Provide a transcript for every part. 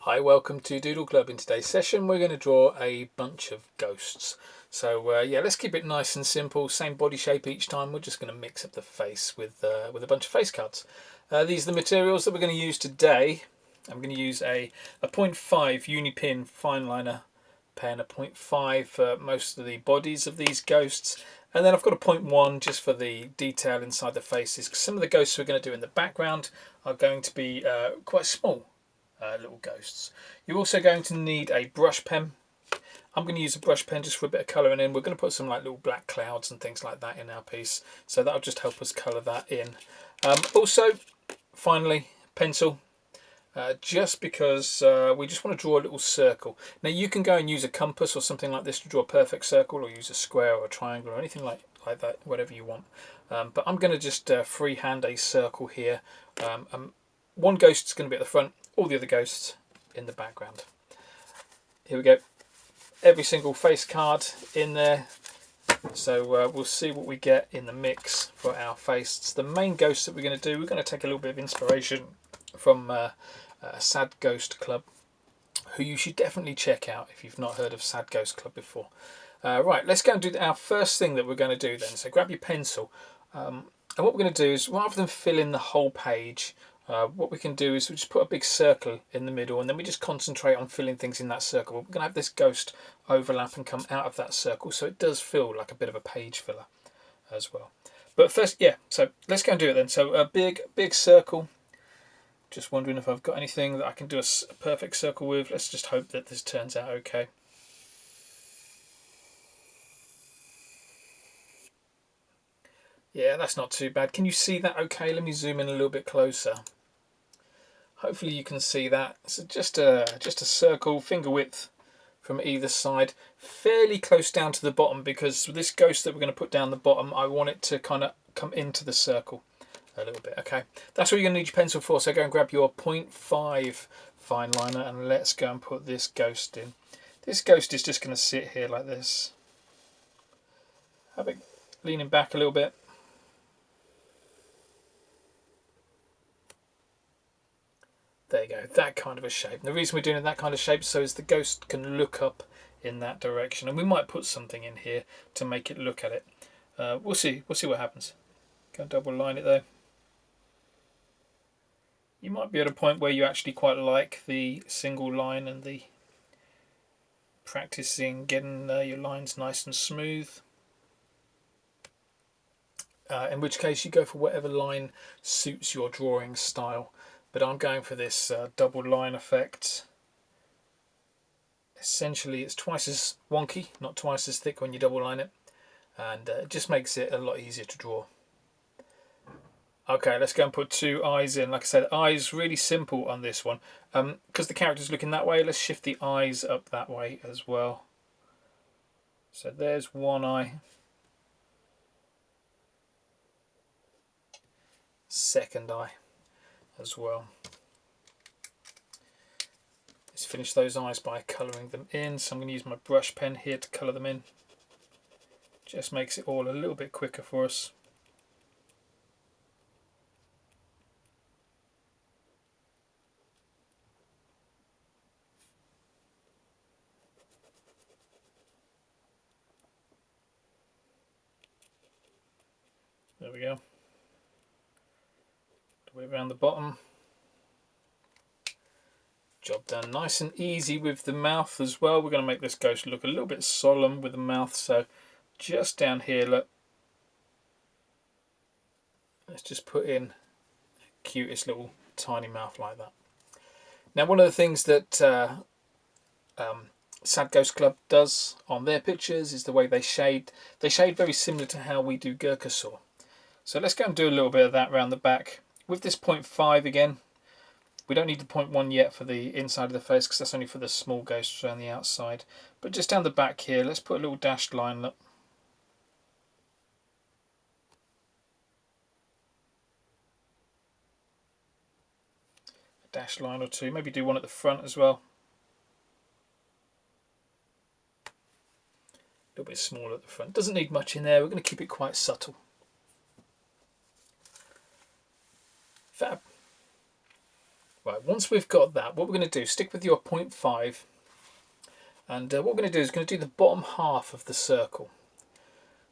Hi, welcome to Doodle Club. In today's session we're going to draw a bunch of ghosts. So yeah, let's keep it nice and simple, same body shape each time. We're just going to mix up the face with a bunch of face cards. These are the materials that we're going to use today. I'm going to use a 0.5 Unipin Fineliner pen, a 0.5 for most of the bodies of these ghosts, and then I've got a 0.1 just for the detail inside the faces, because some of the ghosts we're going to do in the background are going to be quite small. Little ghosts. You're also going to need a brush pen. I'm going to use a brush pen just for a bit of colouring in. We're going to put some like little black clouds and things like that in our piece, so that'll just help us colour that in. Also, finally, pencil. Just because we just want to draw a little circle. Now you can go and use a compass or something like this to draw a perfect circle, or use a square or a triangle or anything like that, whatever you want. But I'm going to just freehand a circle here. One ghost is going to be at the front, all the other ghosts in the background. Here we go. Every single face card in there. So we'll see what we get in the mix for our faces. The main ghost that we're going to do, we're going to take a little bit of inspiration from Sad Ghost Club, who you should definitely check out if you've not heard of Sad Ghost Club before. Right, let's go and do our first thing that we're going to do then. So grab your pencil. And what we're going to do is, rather than fill in the whole page, what we can do is we just put a big circle in the middle, and then we just concentrate on filling things in that circle. We're going to have this ghost overlap and come out of that circle, so it does feel like a bit of a page filler as well. But first, yeah, so let's go and do it then. So a big circle. Just wondering if I've got anything that I can do a perfect circle with. Let's just hope that this turns out okay. Yeah, that's not too bad. Can you see that okay? Let me zoom in a little bit closer. Hopefully you can see that. It's just a circle, finger width from either side, fairly close down to the bottom, because this ghost that we're going to put down the bottom, I want it to kind of come into the circle a little bit. Okay, that's what you're going to need your pencil for. So go and grab your 0.5 fine liner and let's go and put this ghost in. This ghost is just going to sit here like this. Have it leaning back a little bit. There you go, that kind of a shape. And the reason we're doing that kind of shape so is the ghost can look up in that direction, and we might put something in here to make it look at it. We'll see what happens. Go and double line it though. You might be at a point where you actually quite like the single line and the practicing getting your lines nice and smooth. In which case you go for whatever line suits your drawing style. But I'm going for this double line effect. Essentially it's twice as wonky, not twice as thick when you double line it, and it just makes it a lot easier to draw. Okay, let's go and put two eyes in. Like I said, eyes really simple on this one. Because the character's looking that way, let's shift the eyes up that way as well. So there's one eye. Second eye as well. Let's finish those eyes by colouring them in. So I'm going to use my brush pen here to colour them in. Just makes it all a little bit quicker for us. There we go. The way around the bottom. Job done. Nice and easy with the mouth as well. We're going to make this ghost look a little bit solemn with the mouth, so just down here, look, let's just put in the cutest little tiny mouth like that. Now, one of the things that Sad Ghost Club does on their pictures is the way they shade. They shade very similar to how we do Gurkha-saw. So let's go and do a little bit of that around the back with this 0.5 again. We don't need the 0.1 yet for the inside of the face, because that's only for the small ghosts around the outside. But just down the back here, let's put a little dashed line. Look. A dashed line or two. Maybe do one at the front as well. A little bit smaller at the front. Doesn't need much in there. We're going to keep it quite subtle. Fab. Right, once we've got that, what we're going to do, stick with your 0.5, and what we're going to do is going to do the bottom half of the circle.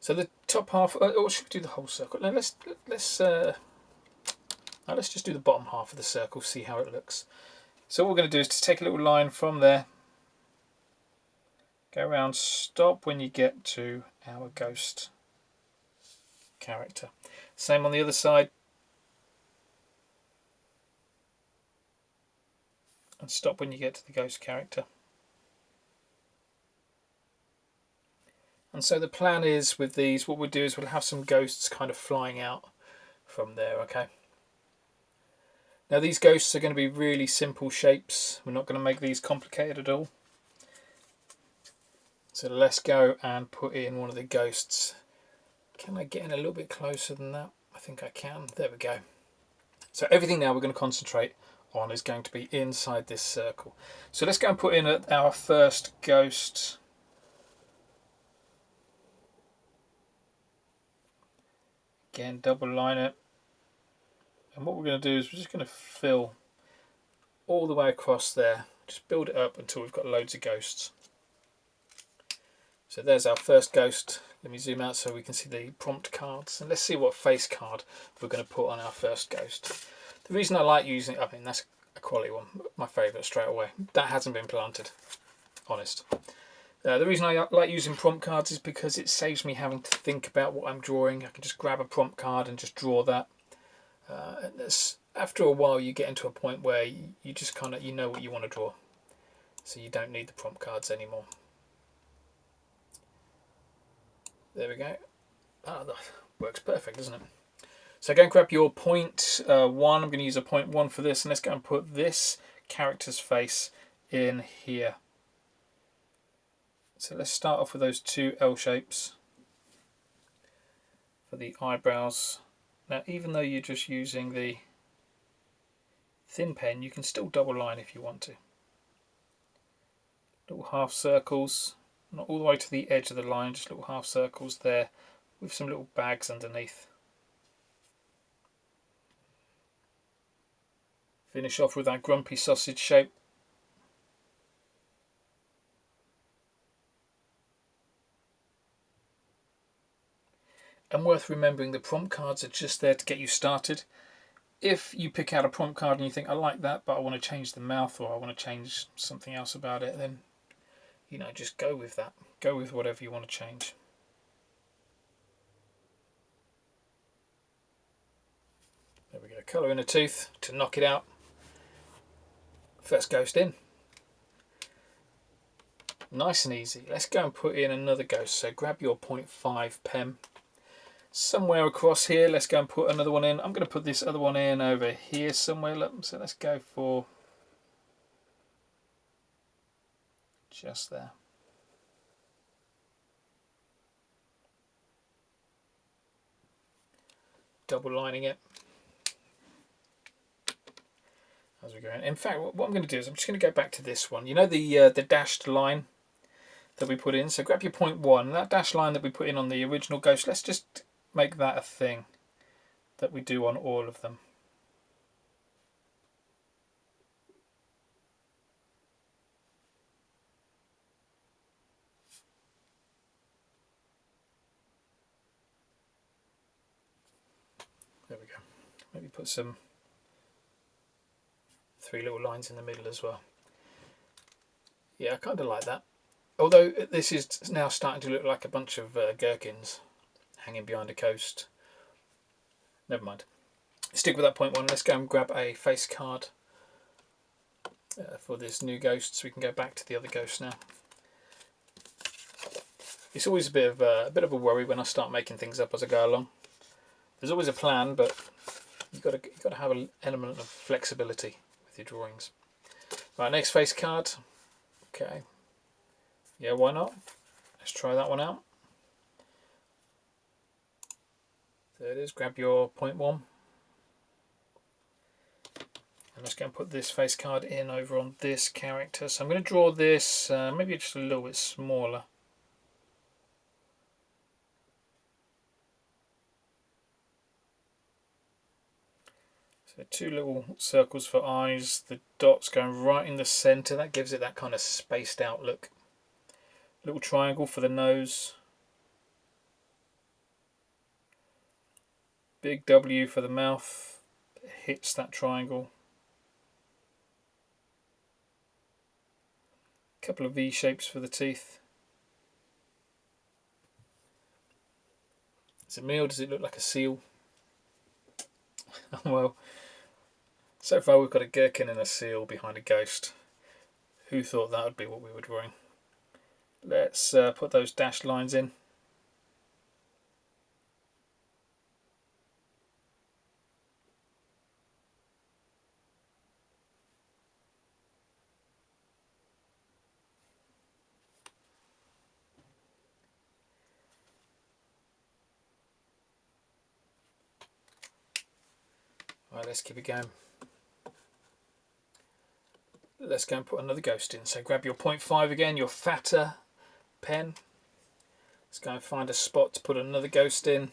So the top half, or should we do the whole circle? No, let's just do the bottom half of the circle, see how it looks. So what we're going to do is to take a little line from there, go around, stop when you get to our ghost character. Same on the other side. And stop when you get to the ghost character. And so the plan is with these, what we'll do is we'll have some ghosts kind of flying out from there, okay? Now these ghosts are going to be really simple shapes. We're not going to make these complicated at all. So let's go and put in one of the ghosts. Can I get in a little bit closer than that? I think I can. There we go. So everything now we're going to concentrate on is going to be inside this circle. So let's go and put in our first ghost. Again, double line it. And what we're going to do is we're just going to fill all the way across there. Just build it up until we've got loads of ghosts. So there's our first ghost. Let me zoom out so we can see the prompt cards. And let's see what face card we're going to put on our first ghost. The reason I like using it, I mean, that's a quality one, my favourite straight away. That hasn't been planted, honest. The reason I like using prompt cards is because it saves me having to think about what I'm drawing. I can just grab a prompt card and just draw that. After a while you get into a point where you just kind of, you know what you want to draw. So you don't need the prompt cards anymore. There we go. Oh, that works perfect, doesn't it? So go and grab your 0.1. I'm going to use a 0.1 for this, and let's go and put this character's face in here. So let's start off with those two L shapes for the eyebrows. Now, even though you're just using the thin pen, you can still double line if you want to. Little half circles, not all the way to the edge of the line, just little half circles there with some little bags underneath. Finish off with that grumpy sausage shape. And worth remembering, the prompt cards are just there to get you started. If you pick out a prompt card and you think, I like that, but I want to change the mouth or I want to change something else about it, then, you know, just go with that. Go with whatever you want to change. There we go. Colour in a tooth to knock it out. First ghost in. Nice and easy. Let's go and put in another ghost. So grab your 0.5 pen. Somewhere across here, let's go and put another one in. I'm going to put this other one in over here somewhere. So let's go for just there. Double lining it as we go in. In fact, what I'm going to do is I'm just going to go back to this one. You know the dashed line that we put in? So grab your 0.1. That dashed line that we put in on the original ghost, let's just make that a thing that we do on all of them. There we go. Maybe put some 3 little lines in the middle as well. Yeah, I kind of like that. Although this is now starting to look like a bunch of gherkins hanging behind a coast. Never mind. Stick with that 0.1. Let's go and grab a face card for this new ghost, so we can go back to the other ghosts now. It's always a bit of a worry when I start making things up as I go along. There's always a plan, but you've got to have an element of flexibility with your drawings. Right, next face card. Okay. Yeah, why not? Let's try that one out. There it is. Grab your 0.1. And let's go and put this face card in over on this character. So I'm going to draw this maybe just a little bit smaller. So 2 little circles for eyes, the dots going right in the centre, that gives it that kind of spaced out look. Little triangle for the nose. Big W for the mouth, hits that triangle. Couple of V shapes for the teeth. Is it me or does it look like a seal? Well, so far we've got a gherkin and a seal behind a ghost. Who thought that would be what we were drawing? Let's put those dashed lines in. Right, let's keep it going. Let's go and put another ghost in. So grab your 0.5 again, your fatter pen. Let's go and find a spot to put another ghost in.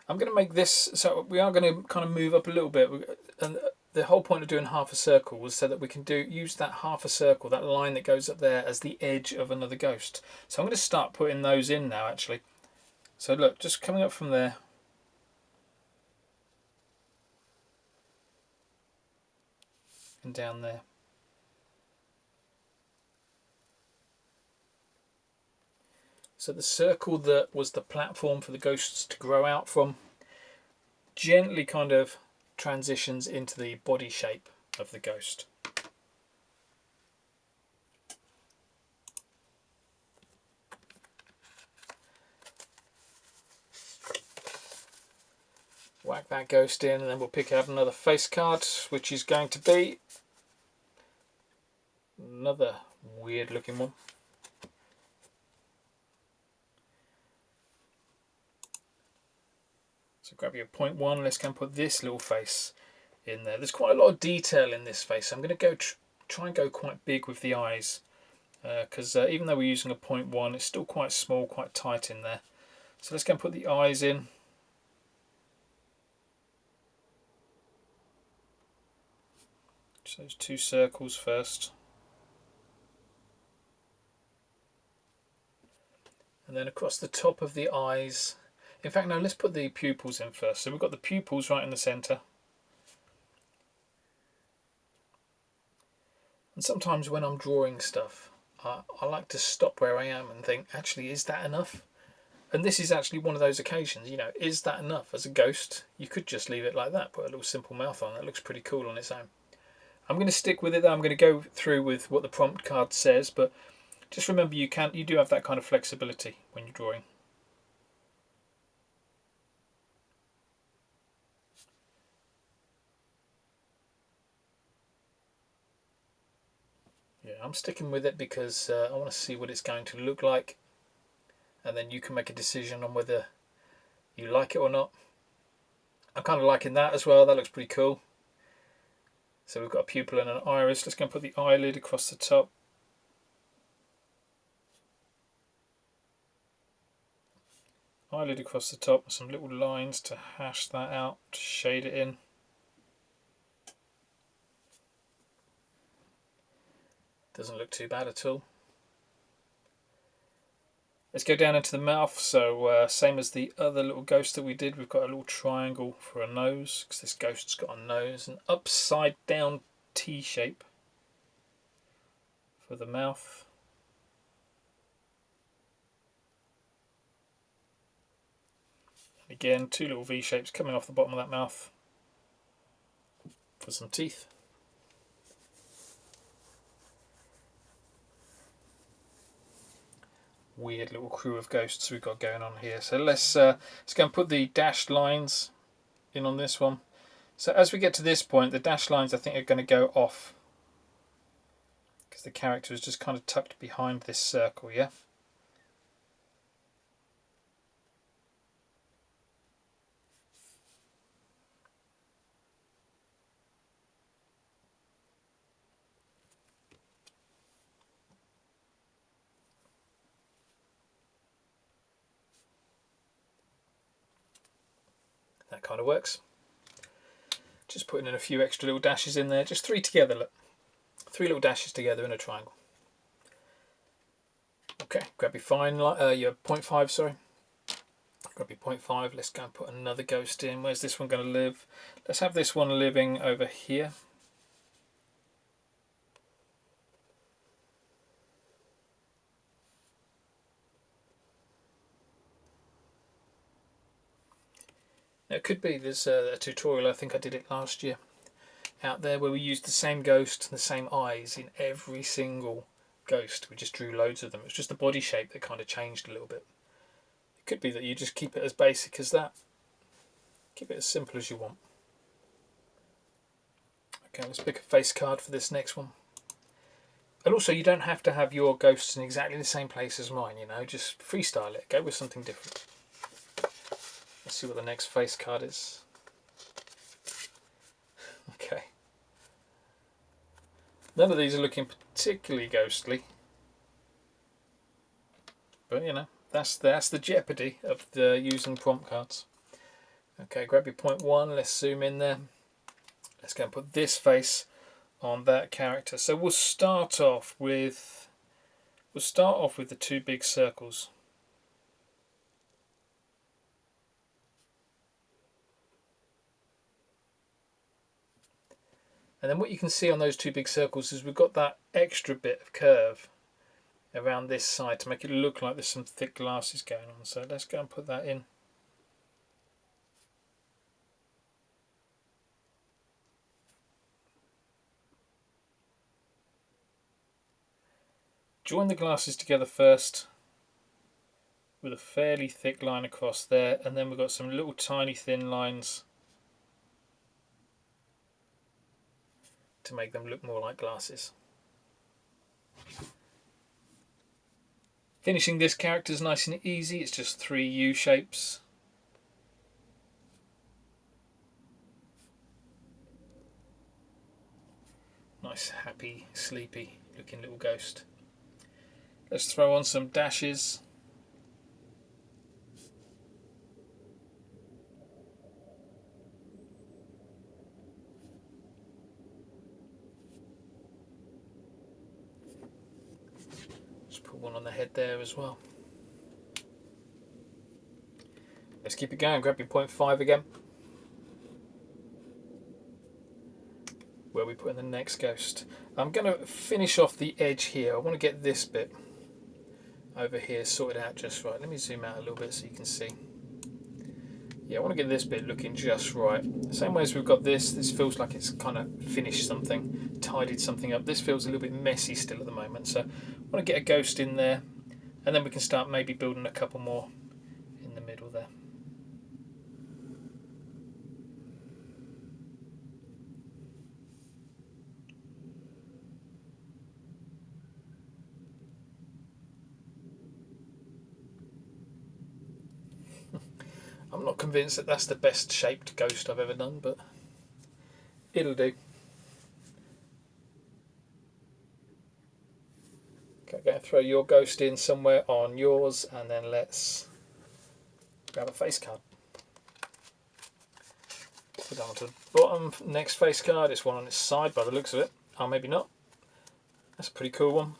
I'm going to make this, so we are going to kind of move up a little bit. And the whole point of doing half a circle was so that we can use that half a circle, that line that goes up there, as the edge of another ghost. So I'm going to start putting those in now, actually. So look, just coming up from there. And down there. So the circle that was the platform for the ghosts to grow out from gently kind of transitions into the body shape of the ghost. Whack that ghost in, and then we'll pick out another face card, which is going to be another weird looking one. So grab your 0.1, let's go and put this little face in there. There's quite a lot of detail in this face. I'm going to go try and go quite big with the eyes, because even though we're using a 0.1, it's still quite small, quite tight in there. So let's go and put the eyes in. So those 2 circles first. And then across the top of the eyes. In fact, no, let's put the pupils in first. So we've got the pupils right in the centre. And sometimes when I'm drawing stuff, I like to stop where I am and think, actually, is that enough? And this is actually one of those occasions, you know, is that enough? As a ghost, you could just leave it like that, put a little simple mouth on. That looks pretty cool on its own. I'm going to stick with it though. I'm going to go through with what the prompt card says, but just remember you do have that kind of flexibility when you're drawing. Yeah, I'm sticking with it because I want to see what it's going to look like, and then you can make a decision on whether you like it or not. I'm kind of liking that as well. That looks pretty cool. So we've got a pupil and an iris. Let's go and put the eyelid across the top. Eyelid across the top with some little lines to hash that out, to shade it in. Doesn't look too bad at all. Let's go down into the mouth. So same as the other little ghost that we did, we've got a little triangle for a nose, because this ghost's got a nose, an upside down T shape for the mouth. And again, 2 little V shapes coming off the bottom of that mouth for some teeth. Weird little crew of ghosts we've got going on here. So let's go and put the dashed lines in on this one. So as we get to this point, the dashed lines I think are going to go off, because the character is just kind of tucked behind this circle, yeah? That kind of works. Just putting in a few extra little dashes in there, just 3 together, look. 3 little dashes together in a triangle. Okay, grab your your 0.5, sorry. Grab your 0.5, let's go and put another ghost in. Where's this one going to live? Let's have this one living over here. Now it could be there's a tutorial, I think I did it last year, out there where we used the same ghost and the same eyes in every single ghost. We just drew loads of them. It's just the body shape that kind of changed a little bit. It could be that you just keep it as basic as that. Keep it as simple as you want. Okay, let's pick a face card for this next one. And also, you don't have to have your ghosts in exactly the same place as mine, you know, just freestyle it. Go with something different. Let's see what the next face card is. Okay. None of these are looking particularly ghostly. But, you know, that's the jeopardy of using prompt cards. Okay, grab your 0.1, let's zoom in there. Let's go and put this face on that character. So we'll start off with the 2 big circles. And then what you can see on those 2 big circles is we've got that extra bit of curve around this side to make it look like there's some thick glasses going on. So let's go and put that in. Join the glasses together first with a fairly thick line across there, and then we've got some little tiny thin lines to make them look more like glasses. Finishing this character is nice and easy. It's just 3 U shapes. Nice, happy, sleepy looking little ghost. Let's throw on some dashes. Just put one on the head there as well. Let's keep it going. Grab your 0.5 again. Where we put in the next ghost. I'm going to finish off the edge here. I want to get this bit over here sorted out just right. Let me zoom out a little bit so you can see. Yeah, I want to get this bit looking just right. Same way as we've got this feels like it's kind of finished something, tidied something up. This feels a little bit messy still at the moment, so I want to get a ghost in there, and then we can start maybe building a couple more in the middle there. I'm not convinced that that's the best shaped ghost I've ever done, but it'll do. Okay, go and throw your ghost in somewhere on yours, and then let's grab a face card. Put that onto the bottom. Next face card, it's one on its side by the looks of it. Oh, maybe not. That's a pretty cool one.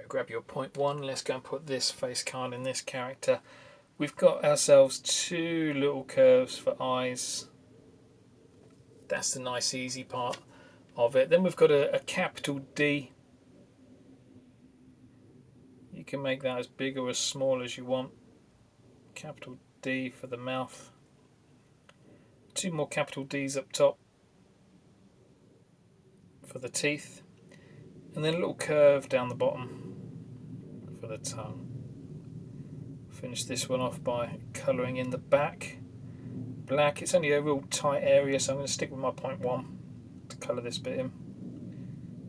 Grab your 0.1, let's go and put this face card in this character. We've got ourselves 2 little curves for eyes. That's the nice easy part of it. Then we've got a capital D. You can make that as big or as small as you want. Capital D for the mouth. 2 more capital D's up top for the teeth. And then a little curve down the bottom for the tongue. Finish this one off by colouring in the back black. It's only a real tight area, so I'm going to stick with my 0.1 to colour this bit in.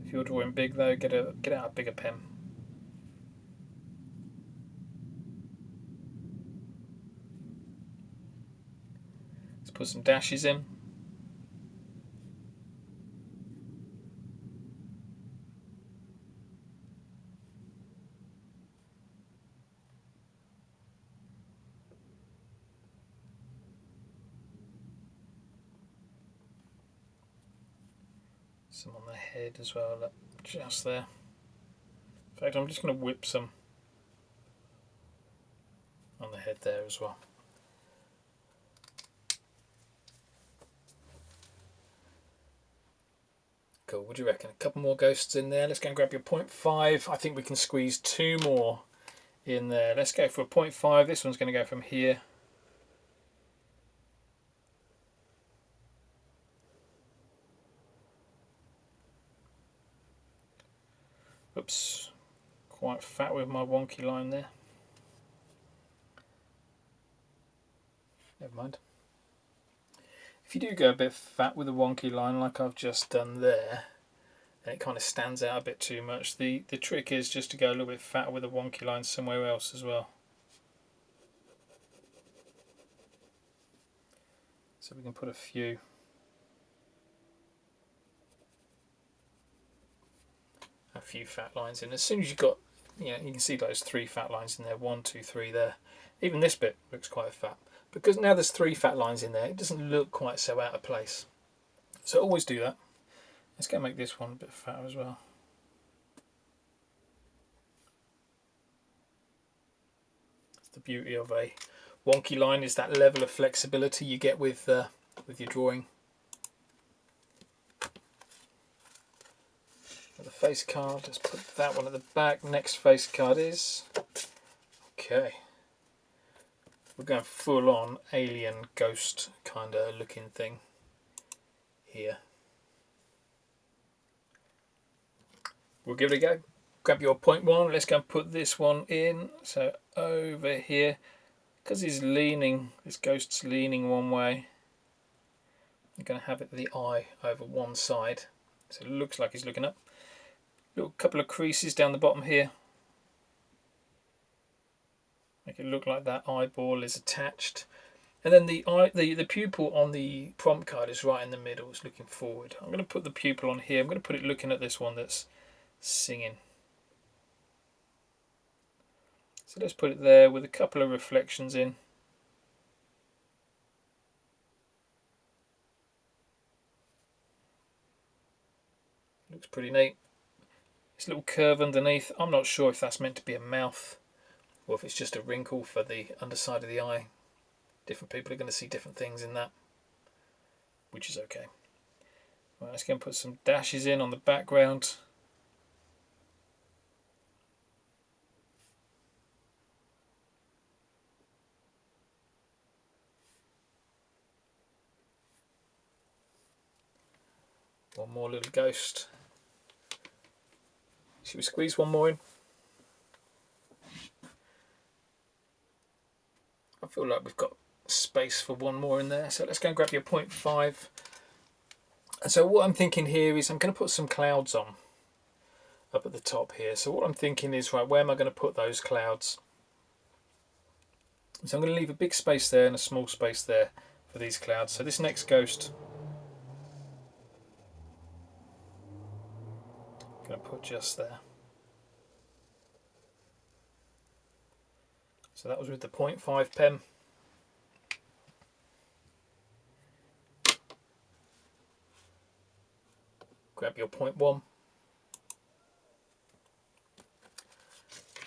If you're drawing big though, get out a bigger pen. Let's put some dashes in. Some on the head as well, look, just there. In fact, I'm just going to whip some on the head there as well. Cool, what do you reckon? A couple more ghosts in there. Let's go and grab your 0.5. I think we can squeeze 2 more in there. Let's go for a 0.5. This one's going to go from here. Oops, quite fat with my wonky line there. Never mind. If you do go a bit fat with a wonky line like I've just done there, and it kind of stands out a bit too much, the trick is just to go a little bit fatter with a wonky line somewhere else as well. So we can put a few fat lines in. As soon as you've got, you can see those 3 fat lines in there, 1, 2, 3 there. Even this bit looks quite fat. Because now there's 3 fat lines in there, it doesn't look quite so out of place. So always do that. Let's go make this one a bit fatter as well. That's the beauty of a wonky line, is that level of flexibility you get with your drawing. The face card, let's put that one at the back. Next face card is, okay, we're going full on alien ghost kind of looking thing here. We'll give it a go. Grab your 0.1, let's go and put this one in. So over here, because he's leaning, this ghost's leaning one way, I'm going to have it the eye over one side, so it looks like he's looking up. Little couple of creases down the bottom here, make it look like that eyeball is attached, and then the pupil on the prompt card is right in the middle, it's looking forward. I'm going to put the pupil on here, I'm going to put it looking at this one that's singing. So let's put it there with a couple of reflections in. Looks pretty neat. This little curve underneath, I'm not sure if that's meant to be a mouth or if it's just a wrinkle for the underside of the eye. Different people are going to see different things in that, which is okay. Right, let's go and put some dashes in on the background. One more little ghost. Should we squeeze one more in? I feel like we've got space for one more in there, so let's go and grab your 0.5. And so what I'm thinking here is I'm going to put some clouds on up at the top here. So what I'm thinking is, right, where am I going to put those clouds? So I'm going to leave a big space there and a small space there for these clouds. So this next ghost, I'm going to put just there. So that was with the 0.5 pen. Grab your 0.1.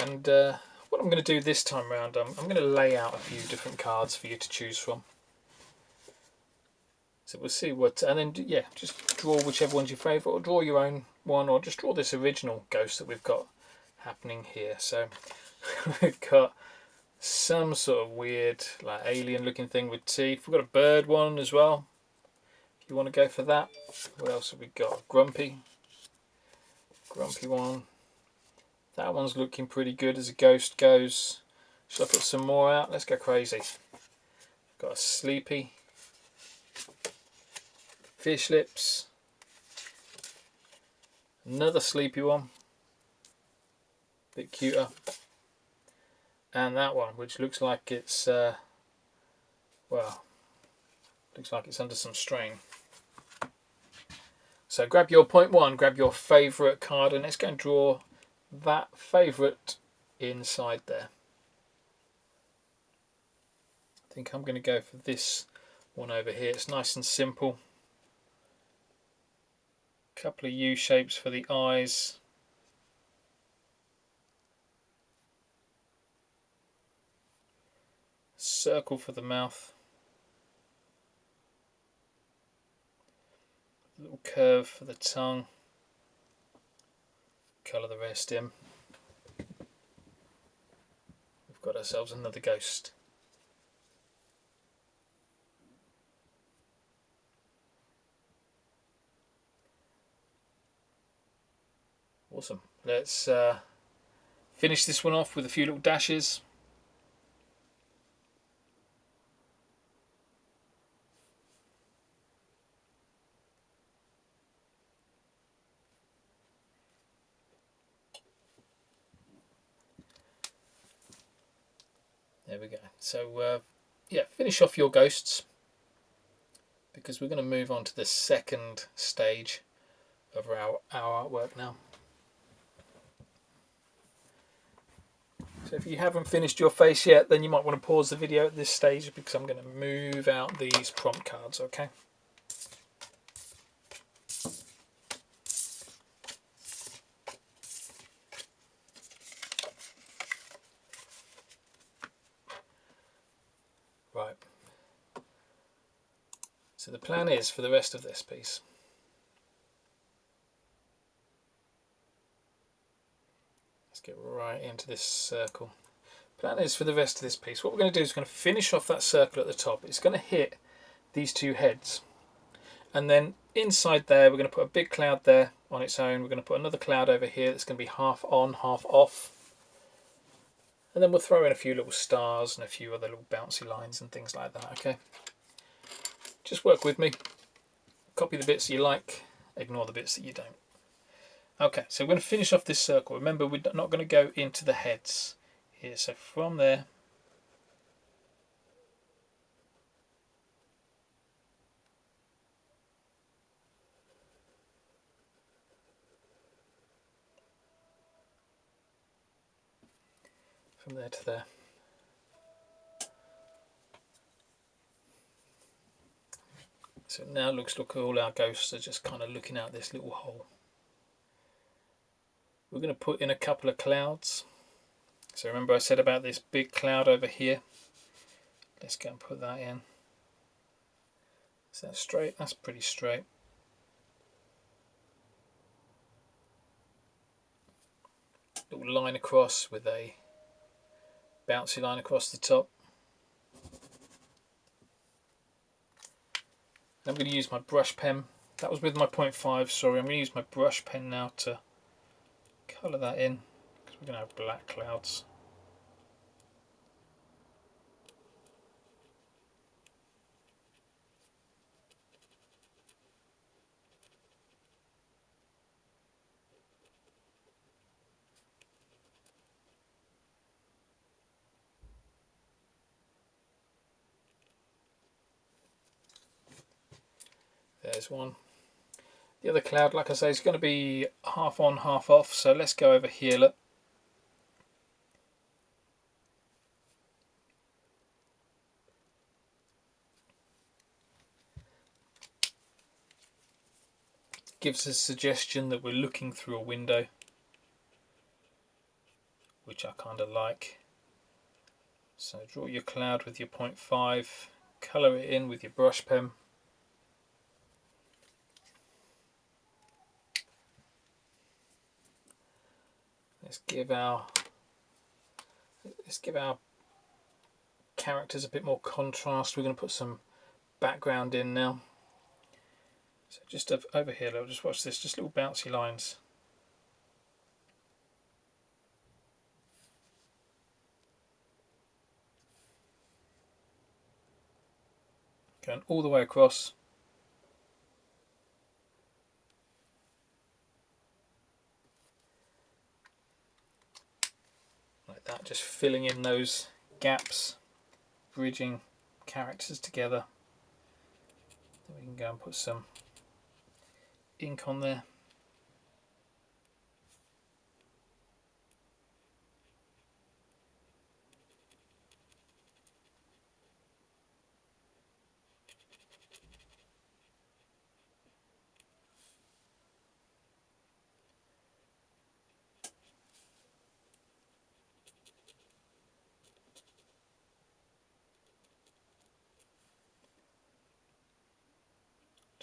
And what I'm going to do this time around, I'm going to lay out a few different cards for you to choose from. So we'll see what, and then yeah, just draw whichever one's your favourite, or draw your own one, or just draw this original ghost that we've got happening here. So we've got some sort of weird, like alien looking thing with teeth. We've got a bird one as well, if you want to go for that. What else have we got? Grumpy one. That one's looking pretty good as a ghost goes. Should I put some more out? Let's go crazy. Got a sleepy, fish lips, another sleepy one, bit cuter, and that one, which looks like it's well, looks like it's under some strain. So grab your 0.1, grab your favourite card, and let's go and draw that favourite inside there. I think I'm going to go for this one over here. It's nice and simple. couple of U shapes for the eyes. Circle for the mouth. A little curve for the tongue. Colour the rest in. We've got ourselves another ghost. Awesome. Let's finish this one off with a few little dashes. There we go. So yeah, finish off your ghosts, because we're going to move on to the second stage of our artwork now. So if you haven't finished your face yet, then you might want to pause the video at this stage, because I'm going to move out these prompt cards, okay? Right. So the plan is for the rest of this piece, let's get right into this circle. Plan is for the rest of this piece, what we're going to do is we're going to finish off that circle at the top. It's going to hit these two heads, and then inside there we're going to put a big cloud there on its own. We're going to put another cloud over here that's going to be half on, half off, and then we'll throw in a few little stars and a few other little bouncy lines and things like that. Okay, just work with me, copy the bits you like, ignore the bits that you don't. Okay, so we're going to finish off this circle. Remember, we're not going to go into the heads here, so from there to there. So now it looks like all our ghosts are just kind of looking out this little hole. We're going to put in a couple of clouds. So remember I said about this big cloud over here. Let's go and put that in. Is that straight? That's pretty straight. Little line across with a bouncy line across the top. I'm going to use my brush pen. That was with my 0.5, sorry. I'm going to use my brush pen now to colour that in, because we're going to have black clouds. There's one. The other cloud, like I say, is going to be half on, half off. So let's go over here, look. Gives a suggestion that we're looking through a window, which I kind of like. So draw your cloud with your 0.5, colour it in with your brush pen. Let's give our characters a bit more contrast. We're going to put some background in now. So just over here, just watch this, just little bouncy lines. Going all the way across. Like that, just filling in those gaps, bridging characters together. Then we can go and put some ink on there.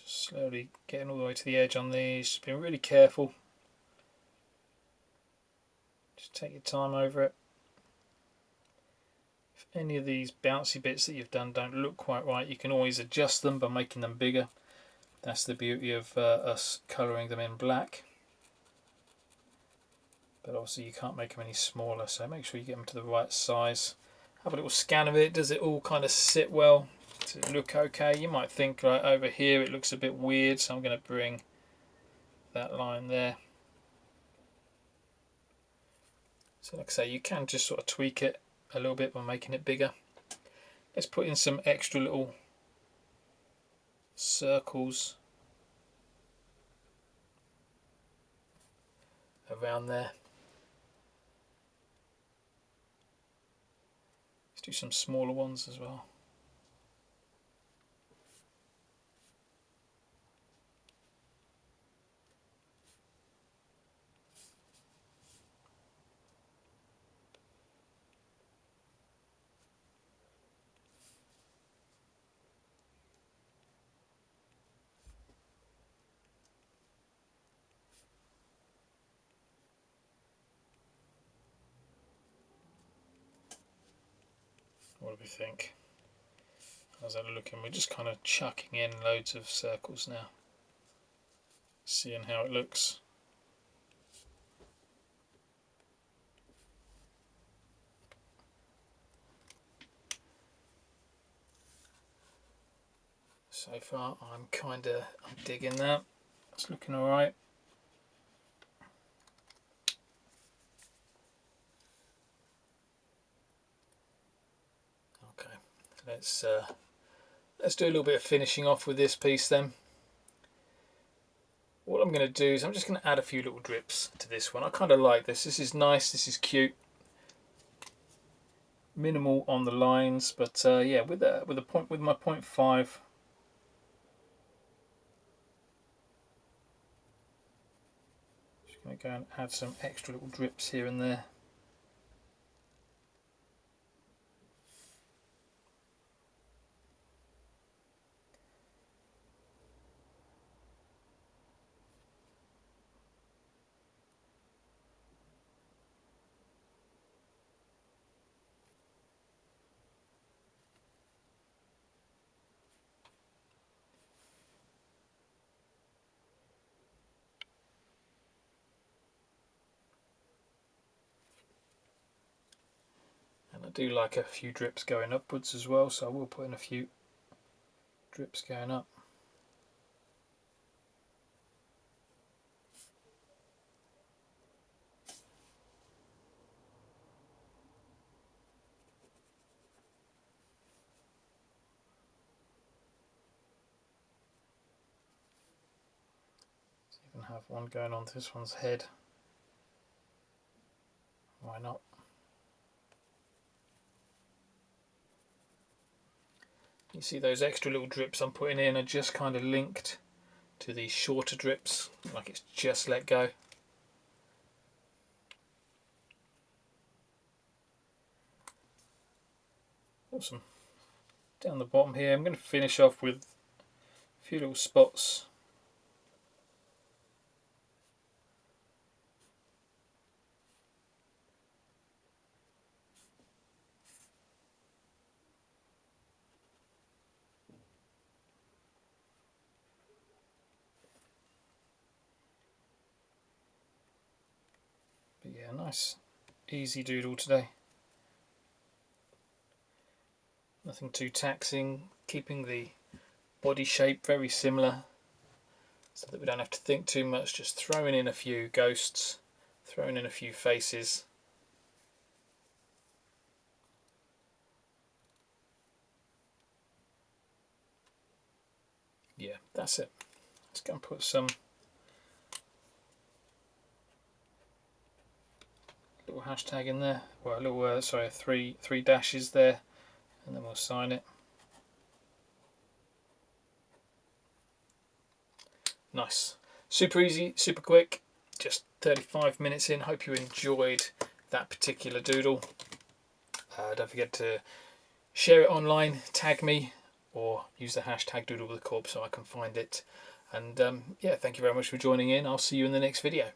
Just slowly getting all the way to the edge on these, just being really careful. Just take your time over it. If any of these bouncy bits that you've done don't look quite right, you can always adjust them by making them bigger. That's the beauty of us colouring them in black. But obviously you can't make them any smaller, so make sure you get them to the right size. Have a little scan of it. Does it all kind of sit well? Does it look okay? You might think, right, over here it looks a bit weird, so I'm going to bring that line there. So like I say, you can just sort of tweak it a little bit by making it bigger. Let's put in some extra little circles around there. Let's do some smaller ones as well. What do we think? How's that looking? We're just kind of chucking in loads of circles now, seeing how it looks. So far I'm digging that. It's looking alright. Okay, let's do a little bit of finishing off with this piece then. What I'm going to do is I'm just going to add a few little drips to this one. I kind of like this. This is nice, this is cute. Minimal on the lines, but yeah, with my 0.5. Just going to go and add some extra little drips here and there. I do like a few drips going upwards as well, so I will put in a few drips going up. So you can have one going on this one's head. Why not? You see those extra little drips I'm putting in are just kind of linked to these shorter drips, like it's just let go. Awesome. Down the bottom here, I'm going to finish off with a few little spots. But yeah, nice, easy doodle today. Nothing too taxing, keeping the body shape very similar so that we don't have to think too much, just throwing in a few ghosts, throwing in a few faces. Yeah, that's it. Let's go and put some little hashtag in there, well, a little sorry, three dashes there, and then we'll sign it. Nice, super easy, super quick, just 35 minutes in. Hope you enjoyed that particular doodle. Don't forget to share it online, tag me or use the hashtag Doodle with Korp so I can find it. And yeah, thank you very much for joining in. I'll see you in the next video.